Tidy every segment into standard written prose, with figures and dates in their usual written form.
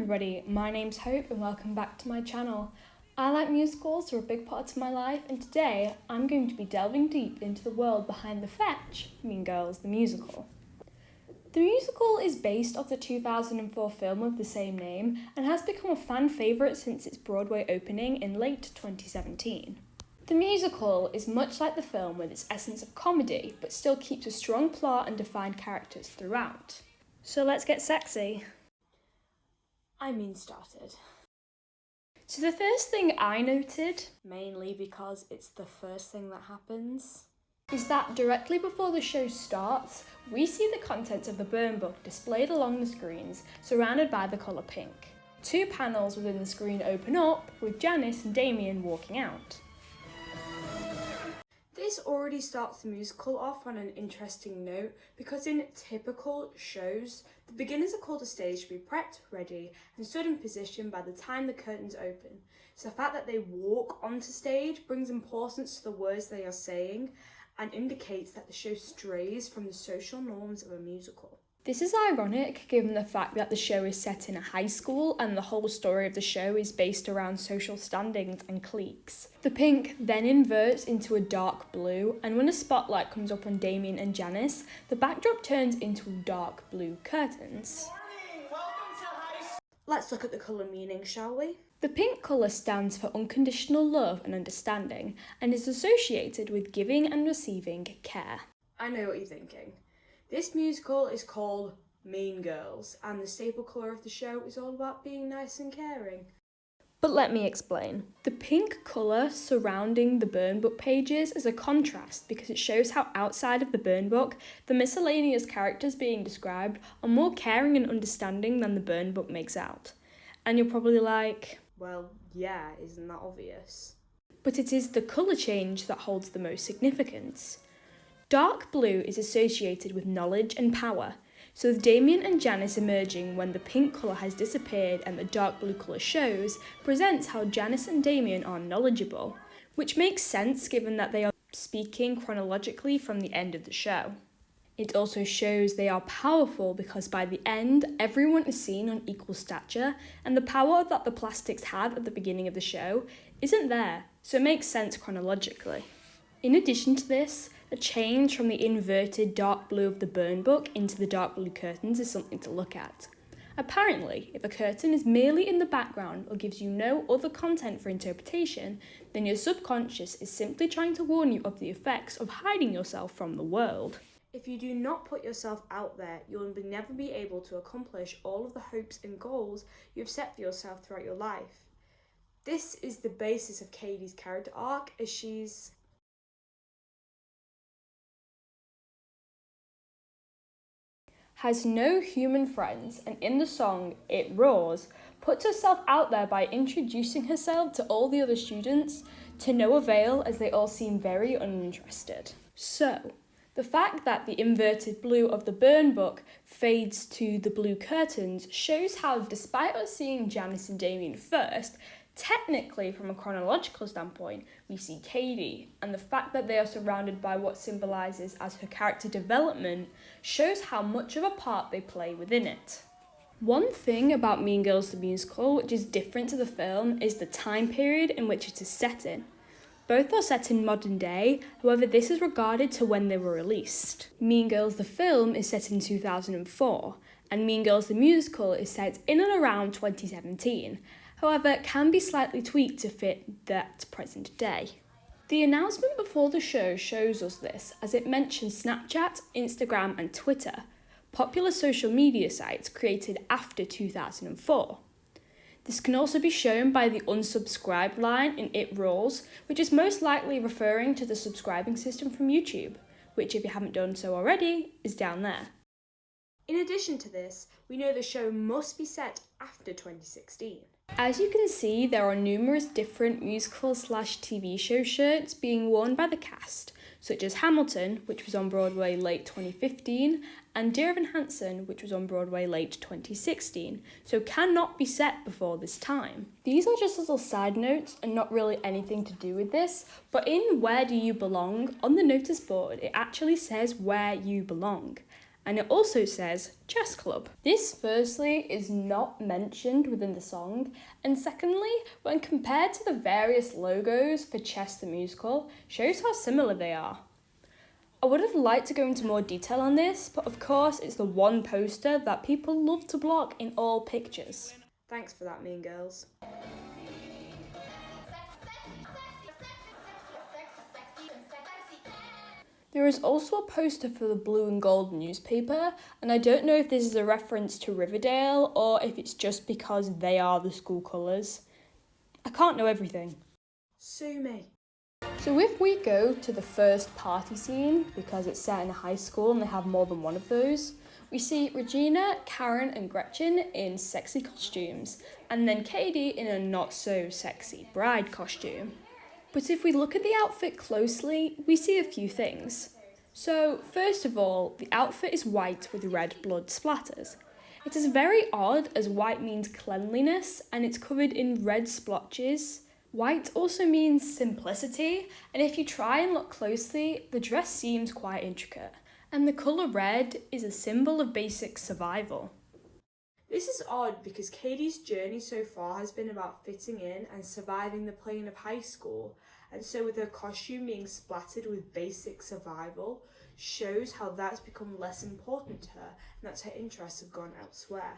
everybody, my name's Hope and welcome back to my channel. I like musicals, they're a big part of my life, and today I'm going to be delving deep into the world behind the fetch, Mean Girls the musical. The musical is based off the 2004 film of the same name and has become a fan favourite since its Broadway opening in late 2017. The musical is much like the film with its essence of comedy, but still keeps a strong plot and defined characters throughout. So let's get sexy. Started. So the first thing I noted, mainly because it's the first thing that happens, is that directly before the show starts, we see the contents of the burn book displayed along the screens, surrounded by the colour pink. Two panels within the screen open up, with Janice and Damien walking out. This already starts the musical off on an interesting note because in typical shows, the beginners are called to stage to be prepped, ready, and stood in position by the time the curtains open. So the fact that they walk onto stage brings importance to the words they are saying and indicates that the show strays from the social norms of a musical. This is ironic given the fact that the show is set in a high school and the whole story of the show is based around social standings and cliques. The pink then inverts into a dark blue, and when a spotlight comes up on Damien and Janice, the backdrop turns into dark blue curtains. Let's look at the colour meaning, shall we? The pink colour stands for unconditional love and understanding and is associated with giving and receiving care. I know what you're thinking. This musical is called Mean Girls, and the staple colour of the show is all about being nice and caring. But let me explain. The pink colour surrounding the burn book pages is a contrast because it shows how outside of the burn book, the miscellaneous characters being described are more caring and understanding than the burn book makes out. And you're probably like, well, yeah, isn't that obvious? But it is the colour change that holds the most significance. Dark blue is associated with knowledge and power, so with Damien and Janice emerging when the pink colour has disappeared and the dark blue colour shows, presents how Janice and Damien are knowledgeable, which makes sense given that they are speaking chronologically from the end of the show. It also shows they are powerful because by the end, everyone is seen on equal stature, and the power that the plastics had at the beginning of the show isn't there, so it makes sense chronologically. In addition to this, the change from the inverted dark blue of the burn book into the dark blue curtains is something to look at. Apparently, if a curtain is merely in the background or gives you no other content for interpretation, then your subconscious is simply trying to warn you of the effects of hiding yourself from the world. If you do not put yourself out there, you will never be able to accomplish all of the hopes and goals you have set for yourself throughout your life. This is the basis of Katie's character arc as she's has no human friends, and in the song It Roars, puts herself out there by introducing herself to all the other students to no avail as they all seem very uninterested. So, the fact that the inverted blue of the burn book fades to the blue curtains shows how, despite us seeing Janice and Damien first, technically, from a chronological standpoint, we see Katie, and the fact that they are surrounded by what symbolises as her character development shows how much of a part they play within it. One thing about Mean Girls the musical which is different to the film is the time period in which it is set in. Both are set in modern day, however this is regarded to when they were released. Mean Girls the film is set in 2004, and Mean Girls the musical is set in and around 2017. However, it can be slightly tweaked to fit that present day. The announcement before the show shows us this, as it mentions Snapchat, Instagram and Twitter, popular social media sites created after 2004. This can also be shown by the unsubscribed line in It Roars, which is most likely referring to the subscribing system from YouTube, which if you haven't done so already, is down there. In addition to this, we know the show must be set after 2016. As you can see, there are numerous different musical/TV show shirts being worn by the cast, such as Hamilton, which was on Broadway late 2015, and Dear Evan Hansen, which was on Broadway late 2016, so cannot be set before this time. These are just little side notes and not really anything to do with this, but in Where Do You Belong, on the notice board, it actually says Where You Belong. and it also says chess club. This firstly is not mentioned within the song, and secondly, when compared to the various logos for Chess the Musical, shows how similar they are. I would have liked to go into more detail on this, but of course it's the one poster that people love to block in all pictures. Thanks for that, Mean Girls. There is also a poster for the blue and gold newspaper, and I don't know if this is a reference to Riverdale or if it's just because they are the school colours. I can't know everything. Sue me. So if we go to the first party scene, because it's set in a high school and they have more than one of those, we see Regina, Karen and Gretchen in sexy costumes, and then Katie in a not so sexy bride costume. But if we look at the outfit closely, we see a few things. So, first of all, the outfit is white with red blood splatters. It is very odd as white means cleanliness and it's covered in red splotches. White also means simplicity, and if you try and look closely, the dress seems quite intricate. And the colour red is a symbol of basic survival. This is odd because Katie's journey so far has been about fitting in and surviving the plane of high school, and so with her costume being splattered with basic survival shows how that's become less important to her and that her interests have gone elsewhere.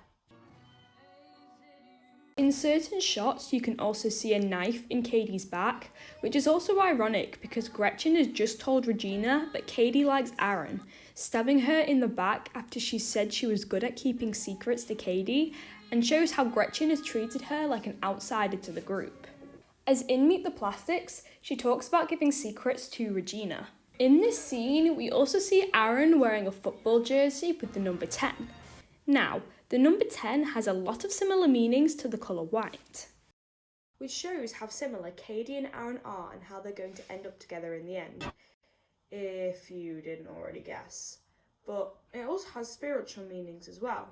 In certain shots, you can also see a knife in Katie's back, which is also ironic because Gretchen has just told Regina that Katie likes Aaron, stabbing her in the back after she said she was good at keeping secrets to Katie, and shows how Gretchen has treated her like an outsider to the group. As in Meet the Plastics, she talks about giving secrets to Regina. In this scene, we also see Aaron wearing a football jersey with the number 10. Now, the number 10 has a lot of similar meanings to the colour white, which shows how similar Katie and Aaron are and how they're going to end up together in the end, if you didn't already guess. But it also has spiritual meanings as well.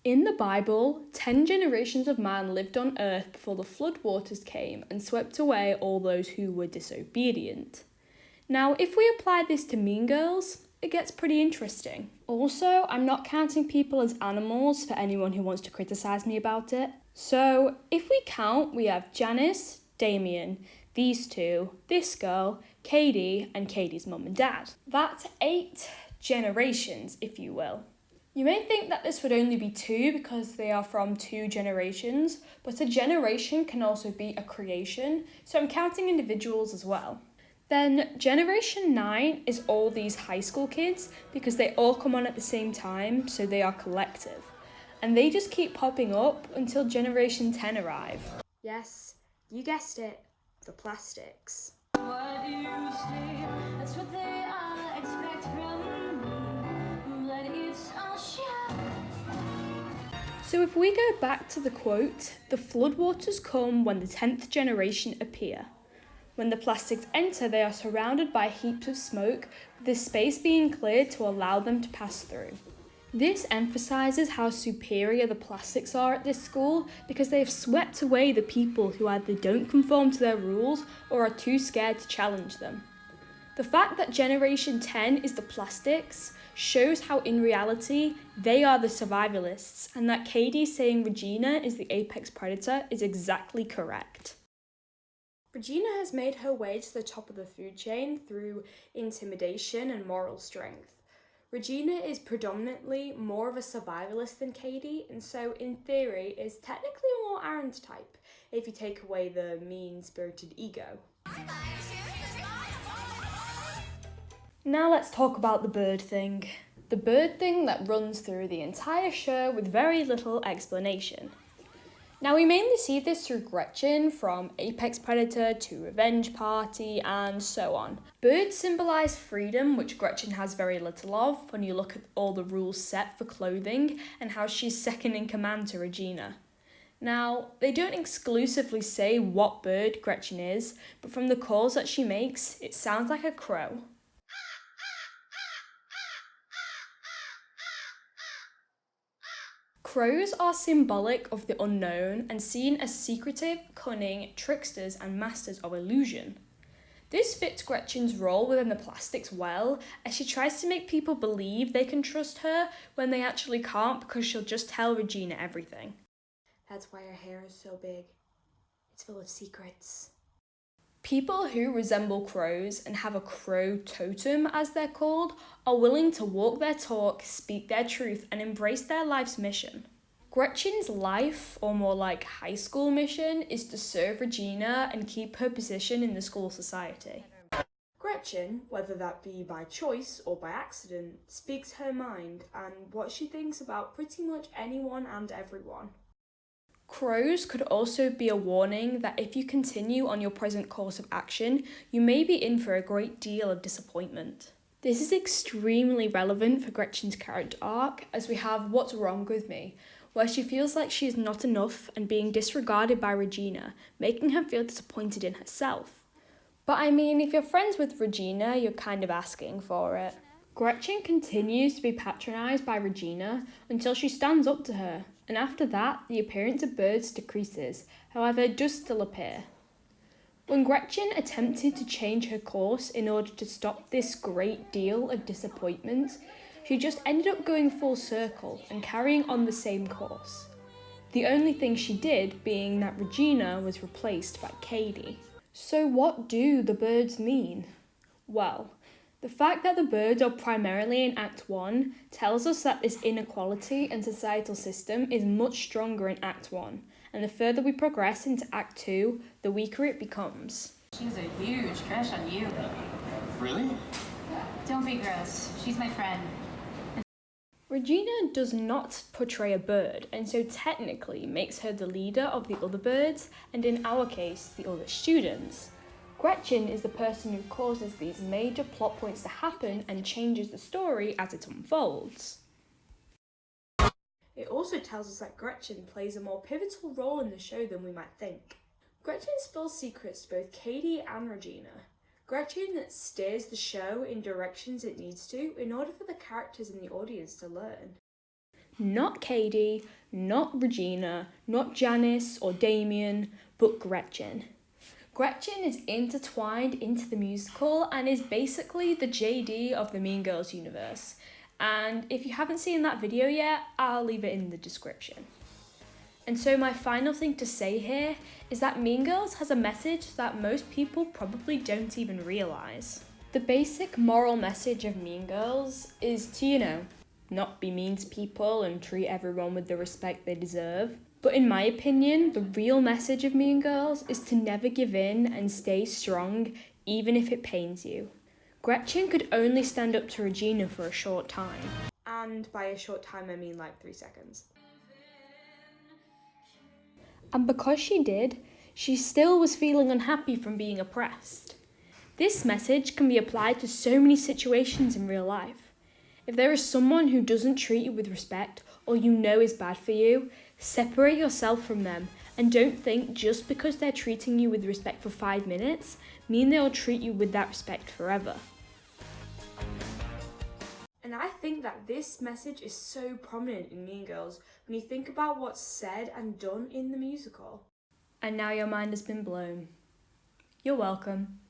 In the Bible, 10 generations of man lived on earth before the flood waters came and swept away all those who were disobedient. Now, if we apply this to Mean Girls, it gets pretty interesting. Also, I'm not counting people as animals for anyone who wants to criticise me about it. So, if we count, we have Janice, Damien, these two, this girl, Katie, and Katie's mum and dad. That's 8 generations, if you will. You may think that this would only be 2 because they are from 2 generations, but a generation can also be a creation, so I'm counting individuals as well. Then Generation 9 is all these high school kids because they all come on at the same time, so they are collective. And they just keep popping up until Generation 10 arrive. Yes, you guessed it, the plastics. What you say, that's what they all expect from me, but it's all shit. So if we go back to the quote, the floodwaters come when the 10th generation appear. When the plastics enter, they are surrounded by heaps of smoke, with the space being cleared to allow them to pass through. This emphasises how superior the plastics are at this school because they have swept away the people who either don't conform to their rules or are too scared to challenge them. The fact that Generation 10 is the plastics shows how in reality they are the survivalists, and that Katie saying Regina is the apex predator is exactly correct. Regina has made her way to the top of the food chain through intimidation and moral strength. Regina is predominantly more of a survivalist than Katie, and so in theory is technically more Aaron's type, if you take away the mean-spirited ego. Now let's talk about the bird thing. The bird thing that runs through the entire show with very little explanation. Now, we mainly see this through Gretchen, from apex predator to revenge party, and so on. Birds symbolise freedom, which Gretchen has very little of when you look at all the rules set for clothing and how she's second in command to Regina. Now, they don't exclusively say what bird Gretchen is, but from the calls that she makes, it sounds like a crow. Crows are symbolic of the unknown and seen as secretive, cunning, tricksters and masters of illusion. This fits Gretchen's role within the plastics well, as she tries to make people believe they can trust her when they actually can't because she'll just tell Regina everything. That's why her hair is so big. It's full of secrets. People who resemble crows and have a crow totem, as they're called, are willing to walk their talk, speak their truth, and embrace their life's mission. Gretchen's life, or more like high school mission, is to serve Regina and keep her position in the school society. Gretchen, whether that be by choice or by accident, speaks her mind and what she thinks about pretty much anyone and everyone. Crows could also be a warning that if you continue on your present course of action, you may be in for a great deal of disappointment. This is extremely relevant for Gretchen's character arc, as we have What's Wrong With Me, where she feels like she is not enough and being disregarded by Regina, making her feel disappointed in herself. But I mean, if you're friends with Regina, you're kind of asking for it. Gretchen continues to be patronised by Regina until she stands up to her, and after that, the appearance of birds decreases, however, it does still appear. When Gretchen attempted to change her course in order to stop this great deal of disappointment, she just ended up going full circle and carrying on the same course. The only thing she did being that Regina was replaced by Katie. So what do the birds mean? Well, the fact that the birds are primarily in Act 1 tells us that this inequality and societal system is much stronger in Act 1, and the further we progress into Act 2, the weaker it becomes. She has a huge crush on you. Really? Don't be gross. She's my friend. Regina does not portray a bird, and so technically makes her the leader of the other birds, and in our case, the other students. Gretchen is the person who causes these major plot points to happen and changes the story as it unfolds. It also tells us that Gretchen plays a more pivotal role in the show than we might think. Gretchen spills secrets to both Katie and Regina. Gretchen steers the show in directions it needs to in order for the characters in the audience to learn. Not Katie, not Regina, not Janice or Damien, but Gretchen. Gretchen is intertwined into the musical and is basically the JD of the Mean Girls universe. And if you haven't seen that video yet, I'll leave it in the description. And so my final thing to say here is that Mean Girls has a message that most people probably don't even realise. The basic moral message of Mean Girls is to, not be mean to people and treat everyone with the respect they deserve. But in my opinion, the real message of Mean Girls is to never give in and stay strong, even if it pains you. Gretchen could only stand up to Regina for a short time. And by a short time, I mean like 3 seconds. And because she did, she still was feeling unhappy from being oppressed. This message can be applied to so many situations in real life. If there is someone who doesn't treat you with respect or you know is bad for you, separate yourself from them and don't think just because they're treating you with respect for 5 minutes, mean they'll treat you with that respect forever. And I think that this message is so prominent in Mean Girls when you think about what's said and done in the musical. And now your mind has been blown. You're welcome.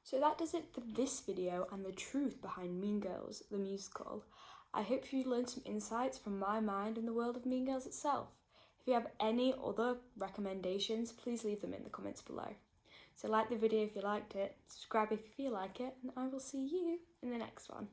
So that does it for this video and the truth behind Mean Girls, the musical. I hope you learned some insights from my mind and the world of Mean Girls itself. If you have any other recommendations, please leave them in the comments below. So like the video if you liked it, subscribe if you feel like it, and I will see you in the next one.